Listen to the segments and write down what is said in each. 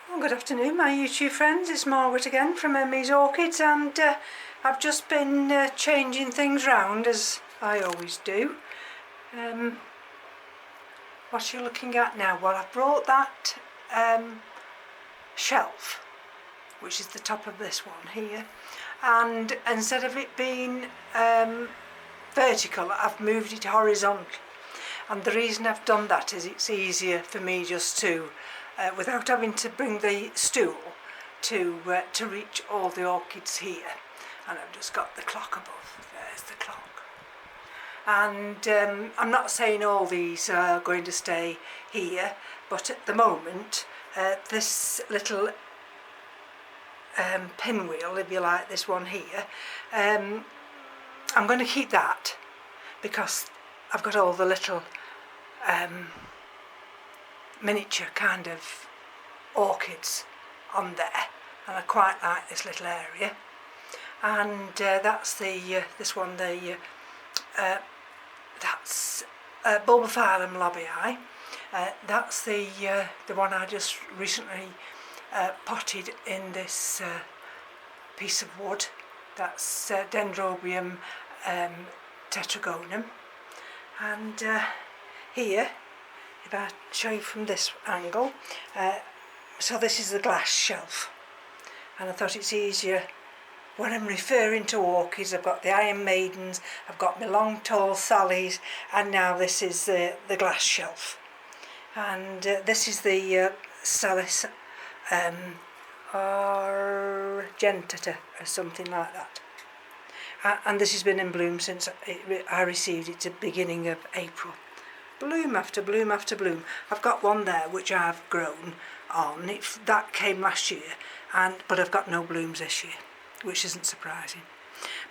Well, good afternoon my YouTube friends, it's Margaret again from M.E.s Orchids, and I've just been changing things round as I always do. What you're looking at now, well, I've brought that shelf, which is the top of this one here, and instead of it being vertical, I've moved it horizontal. And the reason I've done that is it's easier for me just to, without having to bring the stool to reach all the orchids here. And I've just got the clock above, there's the clock. And I'm not saying all these are going to stay here, but at the moment, this little pinwheel, if you like, this one here, I'm going to keep that because I've got all the little miniature kind of orchids on there, and I quite like this little area. And that's the this one, that's Bulbophyllum lobii. That's the one I just recently potted in this piece of wood. That's Dendrobium tetragonum. And here, if I show you from this angle, so this is the glass shelf, and I thought it's easier when I'm referring to orchids. I've got the Iron Maidens, I've got my long tall Sallies, and now this is the glass shelf. And this is the Sallis argentata or something like that. And this has been in bloom since I received it at the beginning of April. Bloom after bloom after bloom. I've got one there which I've grown on. That came last year, but I've got no blooms this year, which isn't surprising.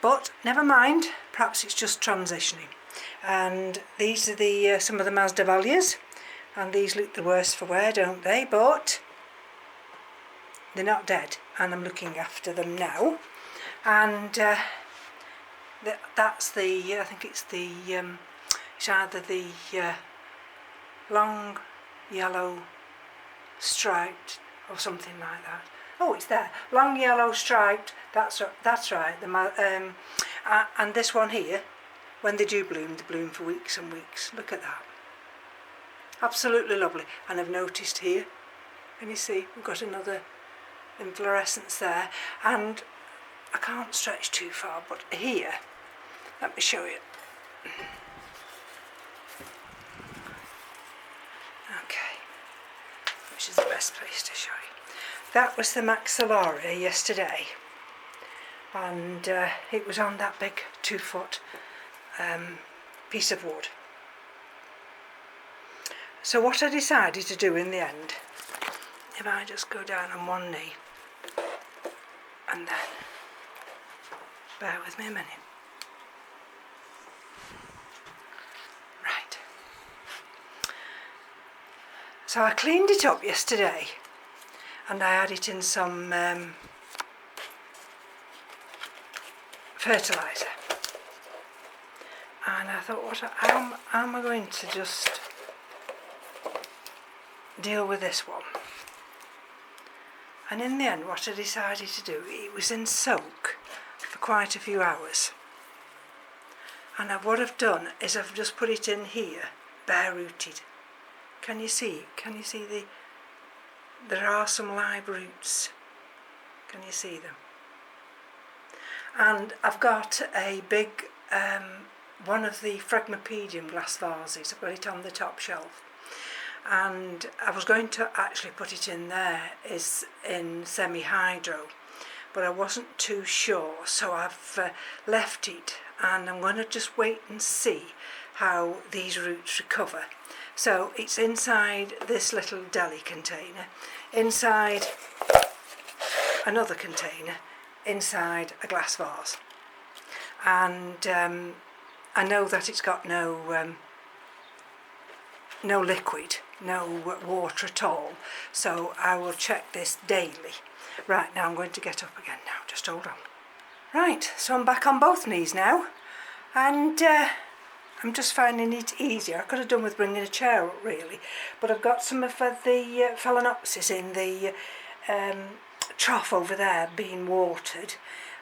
But never mind, perhaps it's just transitioning. And these are the some of the Masdevallias, and these look the worse for wear, don't they? But they're not dead, and I'm looking after them now. And that's the, I think it's the, it's either the long yellow striped or something like that. Oh, it's there, long yellow striped, that's right. And this one here, when they do bloom, they bloom for weeks and weeks. Look at that. Absolutely lovely. And I've noticed here, can you see, we've got another inflorescence there, and I can't stretch too far, but here, let me show you. Okay, which is the best place to show you. That was the Maxillaria yesterday, and it was on that big 2-foot piece of wood. So what I decided to do in the end, if I just go down on one knee, and then, bear with me a minute. Right. So I cleaned it up yesterday, and I had it in some fertilizer. And I thought, how am I going to just deal with this one? And in the end, what I decided to do, it was in soak for quite a few hours. And what I've done is I've just put it in here, bare rooted. Can you see? Can you see there are some live roots. Can you see them? And I've got a big, one of the Phlegmopedium glass vases. I've got it on the top shelf. And I was going to actually put it in there, is in semi-hydro, but I wasn't too sure, so I've left it, and I'm going to just wait and see how these roots recover. So it's inside this little deli container, inside another container, inside a glass vase, and I know that it's got no liquid, no water at all, so I will check this daily. Right, now I'm going to get up again now, just hold on. Right, so I'm back on both knees now, and I'm just finding it easier. I could have done with bringing a chair up really, but I've got some of the Phalaenopsis in the trough over there being watered,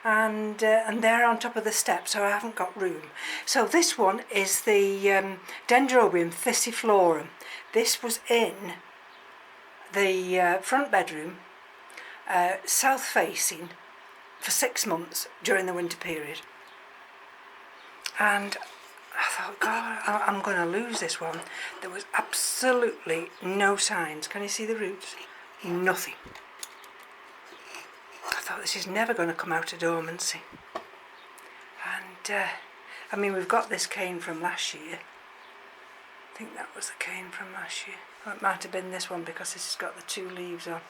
and they're on top of the step, so I haven't got room. So this one is the Dendrobium thysiflorum. This was in the front bedroom, south facing, for 6 months during the winter period. And I thought, God, I'm going to lose this one. There was absolutely no signs. Can you see the roots? Nothing. I thought, this is never going to come out of dormancy. And I mean, we've got this cane from last year. I think that was the cane from last year. Or it might have been this one, because this has got the 2 leaves on.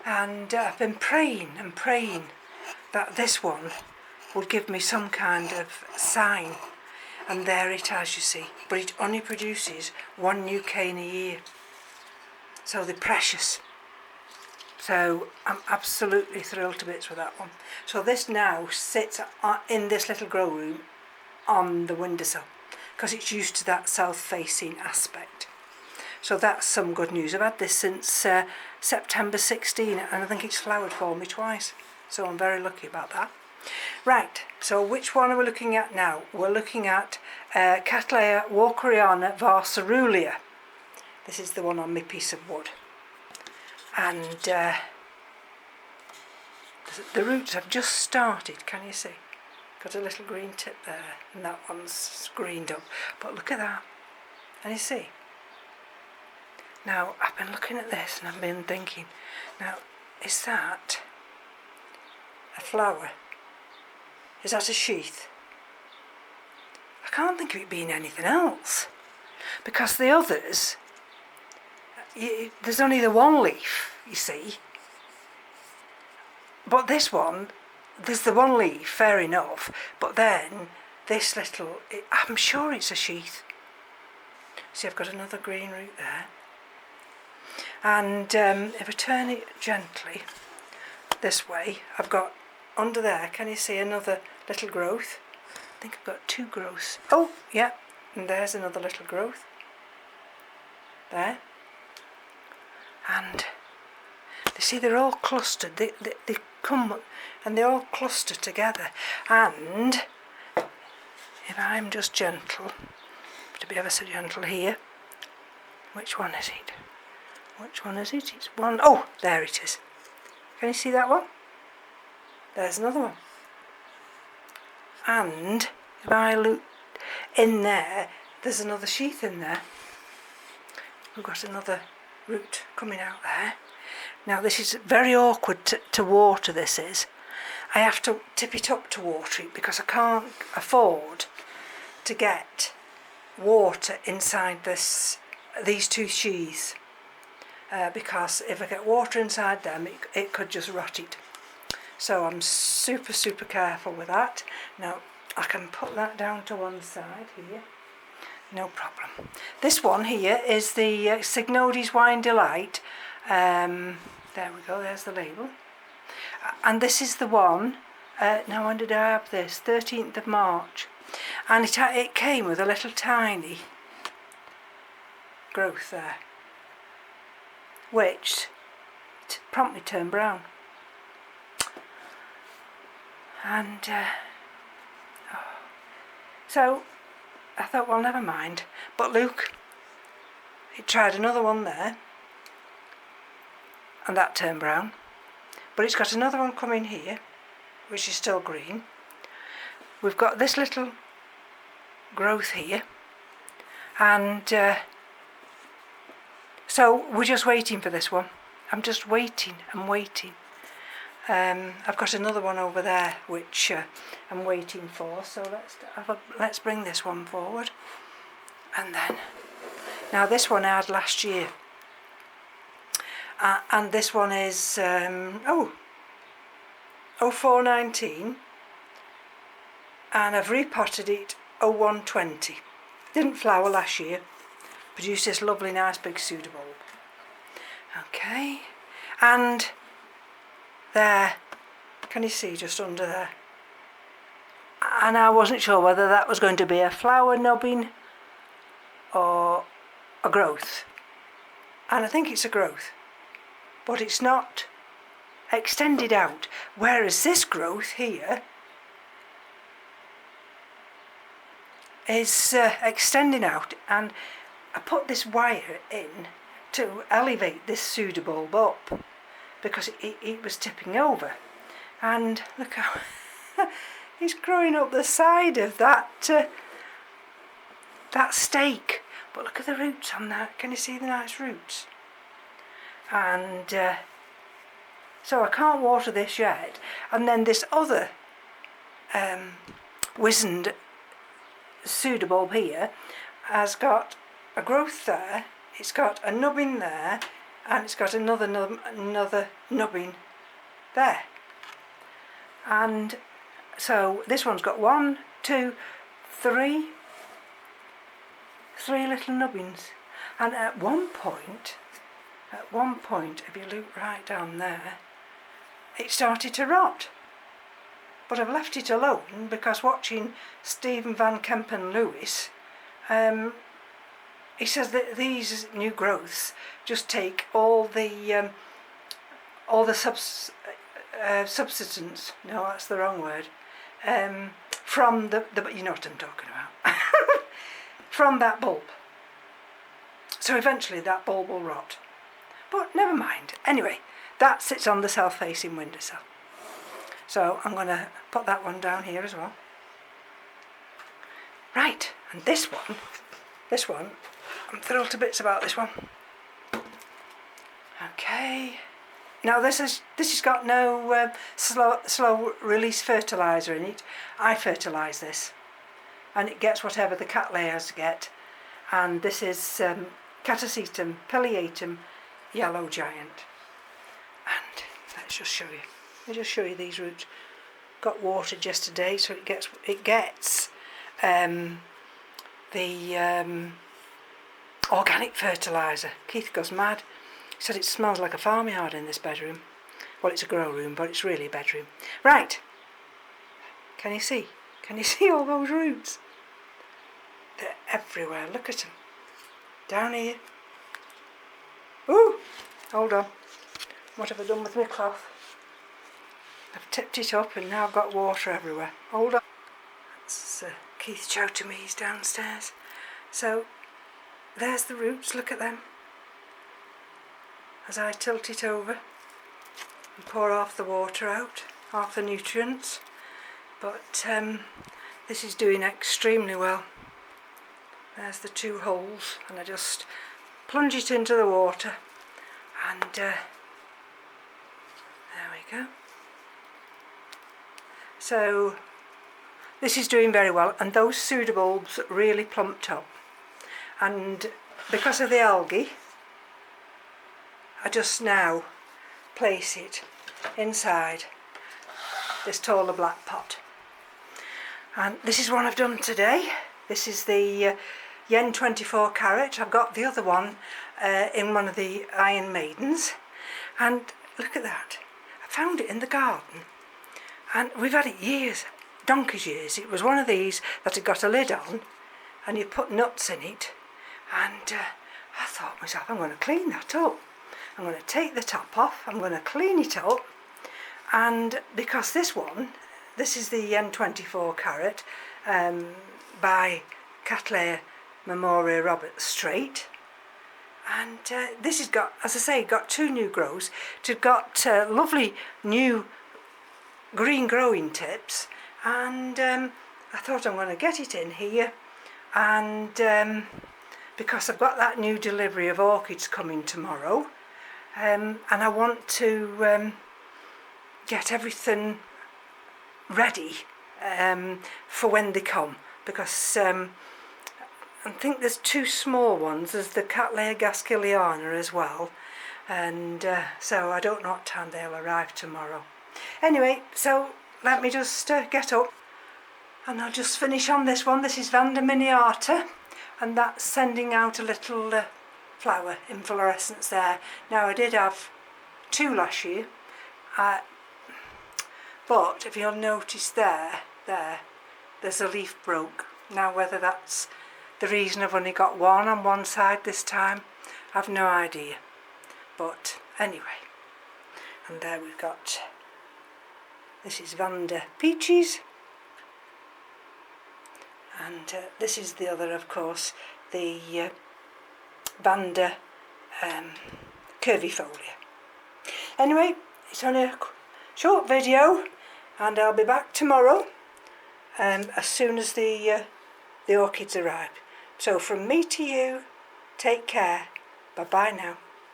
And I've been praying and praying that this one would give me some kind of sign. And there it has, you see. But it only produces 1 new cane a year. So they're precious. So I'm absolutely thrilled to bits with that one. So this now sits in this little grow room on the windowsill, because it's used to that south-facing aspect. So that's some good news. I've had this since September 16, and I think it's flowered for me twice. So I'm very lucky about that. Right, so which one are we looking at now? We're looking at Cattleya walkeriana varcerulia. This is the one on my piece of wood. And the roots have just started, can you see? Got a little green tip there, and that one's greened up. But look at that, and you see? Now, I've been looking at this and I've been thinking, now, is that a flower? Is that a sheath? I can't think of it being anything else, because the others, there's only the 1 leaf, you see. But this one, there's the 1 leaf, fair enough, but then this little, I'm sure it's a sheath. See, I've got another green root there. And if I turn it gently this way, I've got under there, can you see another little growth? I think I've got 2 growths. Oh, yeah, and there's another little growth. There. And you see, they're all clustered. They come and they all cluster together. And if I'm just gentle, to be ever so gentle here, which one is it? Which one is it? It's one. Oh, there it is. Can you see that one? There's another one. And if I look in there, there's another sheath in there. We've got another root coming out there. Now this is very awkward to water, this is. I have to tip it up to water it, because I can't afford to get water inside these 2 sheaths. Because if I get water inside them, it could just rot it. So I'm super, super careful with that. Now I can put that down to one side here. No problem. This one here is the Signodes Wine Delight. There we go, there's the label. And this is the one, now when did I have this? 13th of March. And it came with a little tiny growth there, which promptly turned brown. And so I thought, well, never mind. But look, it tried another one there, and that turned brown. But it's got another one coming here, which is still green. We've got this little growth here, and so we're just waiting for this one. I'm just waiting and waiting. I've got another one over there which I'm waiting for, so let's bring this one forward. And then, now this one I had last year, and this one is 0419, and I've repotted it 0120. Didn't flower last year, produced this lovely nice big pseudobulb. Okay, and there, can you see just under there? And I wasn't sure whether that was going to be a flower nubbing or a growth. And I think it's a growth, but it's not extended out, whereas this growth here is extending out, and I put this wire in to elevate this pseudobulb up because it was tipping over. And look how it's growing up the side of that that stake. But look at the roots on that. Can you see the nice roots? And so I can't water this yet. And then this other wizened pseudobulb here has got a growth there. It's got a nubbin there, and it's got another nubbin there. And so this one's got 1, 2, 3 little nubbins. And at one point, if you look right down there, it started to rot. But I've left it alone because watching Stephen Van Kempen-Lewis, he says that these new growths just take all the substance, no, that's the wrong word, from the you know what I'm talking about, from that bulb. So eventually that bulb will rot. But never mind. Anyway, that sits on the south-facing windowsill. So I'm going to put that one down here as well. Right, and this one, I'm thrilled to bits about this one. Okay. Now this has got no slow release fertilizer in it. I fertilise this, and it gets whatever the cattleyas get. And this is Catasetum pileatum yellow giant. And let's just show you. Let me just show you these roots. Got watered yesterday, so it gets the organic fertiliser. Keith goes mad. He said it smells like a farmyard in this bedroom. Well, it's a grow room, but it's really a bedroom. Right. Can you see? Can you see all those roots? They're everywhere. Look at them. Down here. Ooh! Hold on. What have I done with my cloth? I've tipped it up and now I've got water everywhere. Hold on. That's Keith shouting me, he's downstairs. So, there's the roots, look at them. As I tilt it over and pour half the water out, half the nutrients. But this is doing extremely well. There's the 2 holes, and I just plunge it into the water, and there we go. So this is doing very well, and those pseudobulbs really plumped up. And because of the algae, I just now place it inside this taller black pot. And this is one I've done today. This is the Yen 24 carat. I've got the other one in one of the Iron Maidens. And look at that. I found it in the garden. And we've had it years, donkey's years. It was one of these that had got a lid on, and you put nuts in it. And I thought to myself, I'm going to clean that up. I'm going to take the top off, I'm going to clean it up. And because this is the N24 carat by Cattleya Memoria Robert Strait. And this has got, as I say, got 2 new grows. It's got lovely new green growing tips, and I thought I'm going to get it in here, and because I've got that new delivery of orchids coming tomorrow, and I want to get everything ready for when they come, because I think there's 2 small ones. There's the Cattleya gasquiliana as well, and so I don't know what time they'll arrive tomorrow. Anyway, so let me just get up, and I'll just finish on this one. This is Vanda miniata, and that's sending out a little flower inflorescence there. Now I did have 2 last year, but if you'll notice there's a leaf broke. Now whether that's the reason I've only got one on one side this time, I've no idea. But anyway, And there we've got, this is Vanda Peaches, and this is the other, of course, the Vanda Curvifolia. Anyway, it's only a short video, and I'll be back tomorrow as soon as the orchids arrive. So from me to you, take care. Bye bye now.